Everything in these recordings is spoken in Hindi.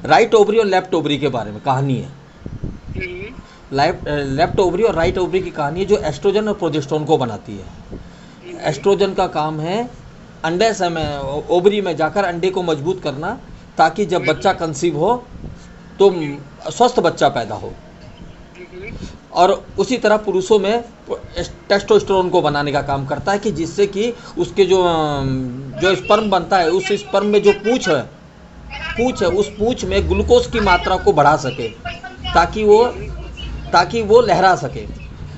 राइट ओवरी और लेफ्ट ओवरी के बारे में कहानी है। लेफ्ट ओवरी और राइट ओवरी की कहानी है जो एस्ट्रोजन और प्रोजेस्टेरोन को बनाती है। एस्ट्रोजन का काम है अंडे से में ओवरी में जाकर अंडे को मजबूत करना, ताकि जब बच्चा कंसीव हो तो स्वस्थ बच्चा पैदा हो। और उसी तरह पुरुषों में टेस्टोस्टेरोन को बनाने का काम करता है, कि जिससे कि उसके जो स्पर्म बनता है, उस स्पर्म में जो पूंछ है उस पूंछ में ग्लूकोज की मात्रा को बढ़ा सके, ताकि वो लहरा सके।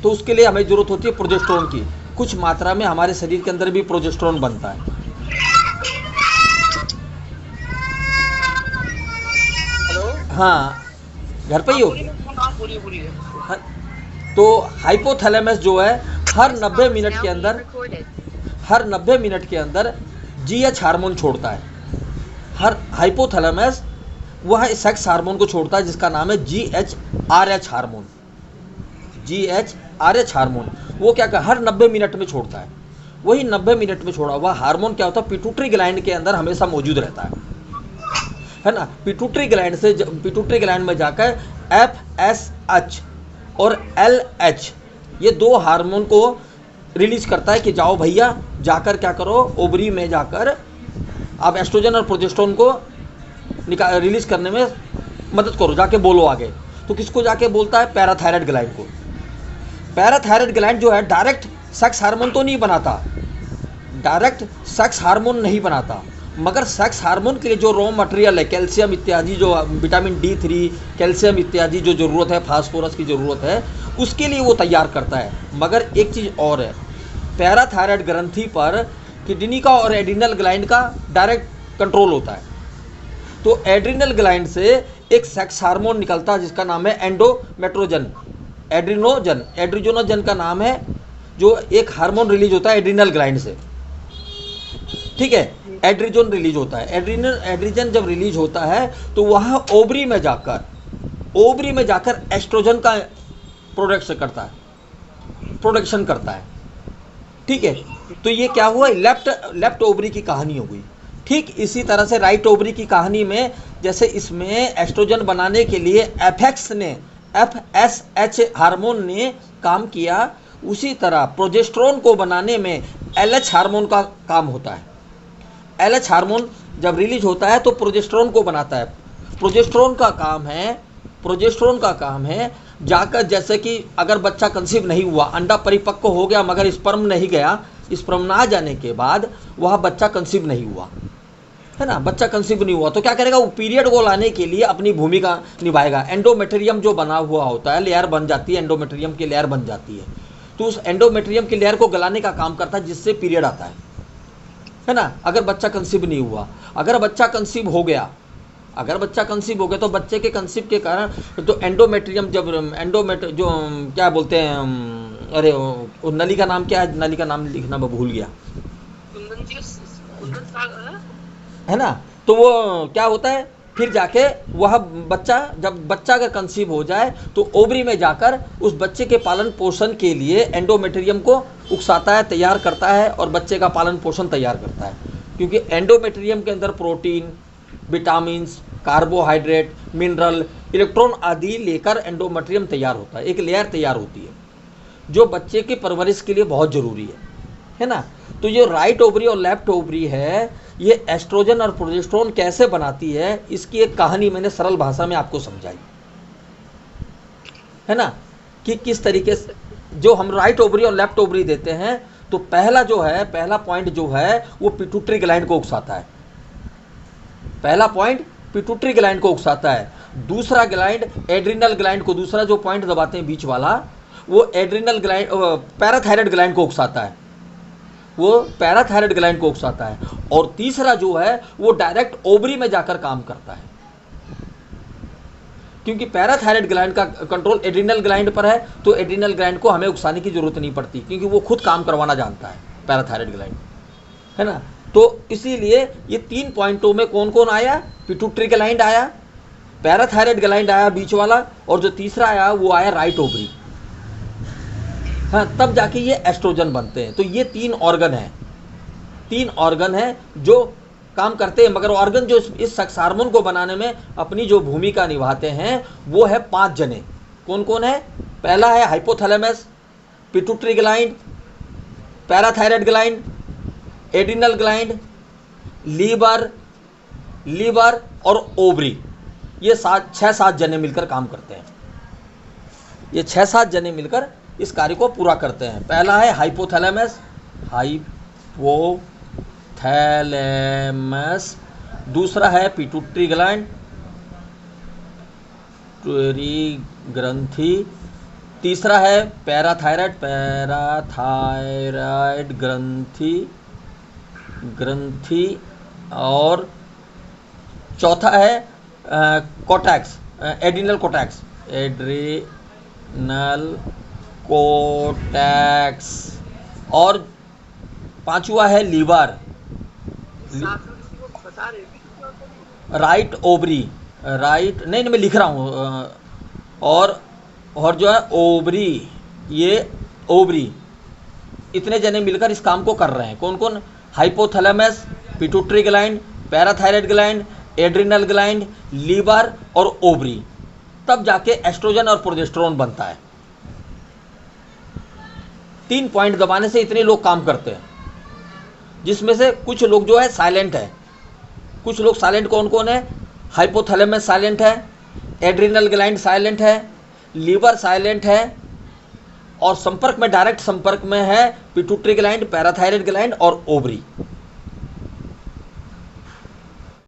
तो उसके लिए हमें ज़रूरत होती है प्रोजेस्टेरोन की। कुछ मात्रा में हमारे शरीर के अंदर भी प्रोजेस्टेरोन बनता है। हाँ, घर पे ही हो? हाँ, तो हाइपोथैलेमस जो है हर 90 मिनट के अंदर जीएच हार्मोन छोड़ता है। हर हाइपोथैलेमस वह सेक्स हार्मोन को छोड़ता है जिसका नाम है जीएचआरएच हार्मोन। जीएचआरएच हार्मोन वो क्या कर हर 90 मिनट में छोड़ता है। वही 90 मिनट में छोड़ा हुआ हार्मोन क्या होता है, पिट्यूटरी ग्लैंड के अंदर हमेशा मौजूद रहता है ना। पिट्यूटरी ग्लैंड में जाकर एफएसएच और एलएच ये दो हार्मोन को रिलीज करता है कि जाओ भैया, जाकर क्या करो, ओवरी में जाकर आप एस्ट्रोजन और प्रोजेस्टेरोन को रिलीज करने में मदद करो, जाके बोलो आगे। तो किसको जाके बोलता है? पैराथायराइड ग्लैंड को। पैराथायराइड ग्लैंड जो है डायरेक्ट सेक्स हार्मोन तो नहीं बनाता, मगर सेक्स हार्मोन के लिए जो रॉ मटेरियल है, कैल्शियम इत्यादि, जो विटामिन D3, कैल्शियम इत्यादि जो ज़रूरत है, फास्फोरस की ज़रूरत है, उसके लिए वो तैयार करता है। मगर एक चीज़ और है, पैराथायराइड ग्रंथि पर किडनी का और एड्रिनल ग्लैंड का डायरेक्ट कंट्रोल होता है। तो एड्रिनल ग्लैंड से एक सेक्स हार्मोन निकलता है जिसका नाम है एड्रिनोजन का नाम है, जो एक हार्मोन रिलीज होता है एड्रिनल ग्लैंड से। ठीक है, एड्रिजन रिलीज होता है। एड्रिजन जब रिलीज होता है तो वह ओवरी में जाकर एस्ट्रोजन का प्रोडक्शन करता है। ठीक है, तो ये क्या हुआ, लेफ्ट ओवरी की कहानी हो गई। ठीक इसी तरह से राइट ओवरी की कहानी में, जैसे इसमें एस्ट्रोजन बनाने के लिए एफएसएच हार्मोन ने काम किया, उसी तरह प्रोजेस्टेरोन को बनाने में एलएच हार्मोन का काम होता है। एलएच हार्मोन जब रिलीज होता है तो प्रोजेस्टेरोन को बनाता है। प्रोजेस्टेरोन का काम है जाकर, जैसे कि अगर बच्चा कंसीव नहीं हुआ, अंडा परिपक्व हो गया मगर स्पर्म नहीं गया, स्पर्म ना जाने के बाद वह बच्चा कंसीव नहीं हुआ, है ना, बच्चा कंसीव नहीं हुआ, तो क्या करेगा, वो पीरियड को लाने के लिए अपनी भूमिका निभाएगा। एंडोमेट्रियम जो बना हुआ होता है, लेयर बन जाती है, एंडोमेट्रियम की लेयर बन जाती है, तो उस एंडोमेट्रियम की लेयर को गलाने का काम करता है, जिससे पीरियड आता है ना। अगर बच्चा कंसीव नहीं हुआ, अगर बच्चा कंसीव हो गया तो बच्चे के कंसीव के कारण तो एंडोमेट्रियम जो क्या बोलते हैं, अरे वो नली का नाम क्या है, नली का नाम लिखना मैं भूल गया, है ना। तो वो क्या होता है, फिर जाके वह जब बच्चा अगर कंसीव हो जाए तो ओवरी में जाकर उस बच्चे के पालन पोषण के लिए एंडोमेट्रियम को उकसाता है, तैयार करता है और बच्चे का पालन पोषण तैयार करता है। क्योंकि एंडोमेट्रियम के अंदर protein, vitamins, carbohydrate, mineral, electron आदि लेकर एंडोमेट्रियम तैयार होता है, एक लेयर तैयार होती है जो बच्चे की परवरिश के लिए बहुत ज़रूरी है ना। तो ये राइट ओवरी और लेफ्ट ओवरी है, ये एस्ट्रोजन और प्रोजेस्टेरोन कैसे बनाती है, इसकी एक कहानी मैंने सरल भाषा में आपको समझाई, है ना, कि किस तरीके से जो हम राइट ओवरी और लेफ्ट ओवरी देते हैं। तो पहला पॉइंट जो है वो पिट्यूटरी ग्लैंड को उकसाता है। पहला पॉइंट पिट्यूटरी ग्लैंड को उकसाता है, दूसरा ग्लैंड एड्रिनल ग्लैंड को, दूसरा जो पॉइंट दबाते हैं बीच वाला, वो एड्रिनल ग्लैंड पैराथायराइड ग्लैंड को उकसाता है, और तीसरा जो है वो डायरेक्ट ओवरी में जाकर काम करता है। क्योंकि पैराथायराइड ग्लैंड का कंट्रोल एड्रिनल ग्लैंड पर है, तो एड्रिनल ग्लैंड को हमें उकसाने की जरूरत नहीं पड़ती, क्योंकि वो खुद काम करवाना जानता है, पैराथायराइड ग्लैंड, है ना। तो इसीलिए ये 3 पॉइंटों में कौन कौन आया, पिट्यूटरी ग्लैंड आया, पैराथायराइड ग्लैंड आया बीच वाला, और जो तीसरा आया वो आया राइट ओवरी। हाँ, तब जाके ये एस्ट्रोजन बनते हैं। तो ये 3 ऑर्गन हैं जो काम करते हैं, मगर ऑर्गन जो इस सेक्स हार्मोन को बनाने में अपनी जो भूमिका निभाते हैं वो है 5 जने। कौन कौन है? पहला है hypothalamus, pituitary gland, parathyroid gland, adrenal gland, liver और ओवरी। ये 6-7 जने मिलकर काम करते हैं। ये 6-7 जने मिलकर इस कार्य को पूरा करते हैं। पहला है हाइपोथैलेमस, दूसरा है पिट्यूटरी ग्लैंड, पिट्यूटरी ग्रंथि, तीसरा है पैराथायराइड ग्रंथि और चौथा है कोटैक्स, एड्रिनल कोटैक्स और पांचवा है लीवर, राइट ओवरी, नहीं मैं लिख रहा हूँ, और जो है ओवरी, ये ओवरी। इतने जने मिलकर इस काम को कर रहे हैं। कौन कौन? Hypothalamus, pituitary gland, parathyroid gland, adrenal gland, liver और ओवरी। तब जाके एस्ट्रोजन और प्रोजेस्टेरोन बनता है। 3 पॉइंट दबाने से इतने लोग काम करते हैं, जिसमें से कुछ लोग जो है साइलेंट है। कुछ लोग साइलेंट कौन कौन है? हाइपोथैलेमस साइलेंट है, एड्रिनल ग्लैंड साइलेंट है, लीवर साइलेंट है और संपर्क में, डायरेक्ट संपर्क में है पिट्यूटरी ग्लैंड, पैराथायराइड ग्लैंड और ओवरी।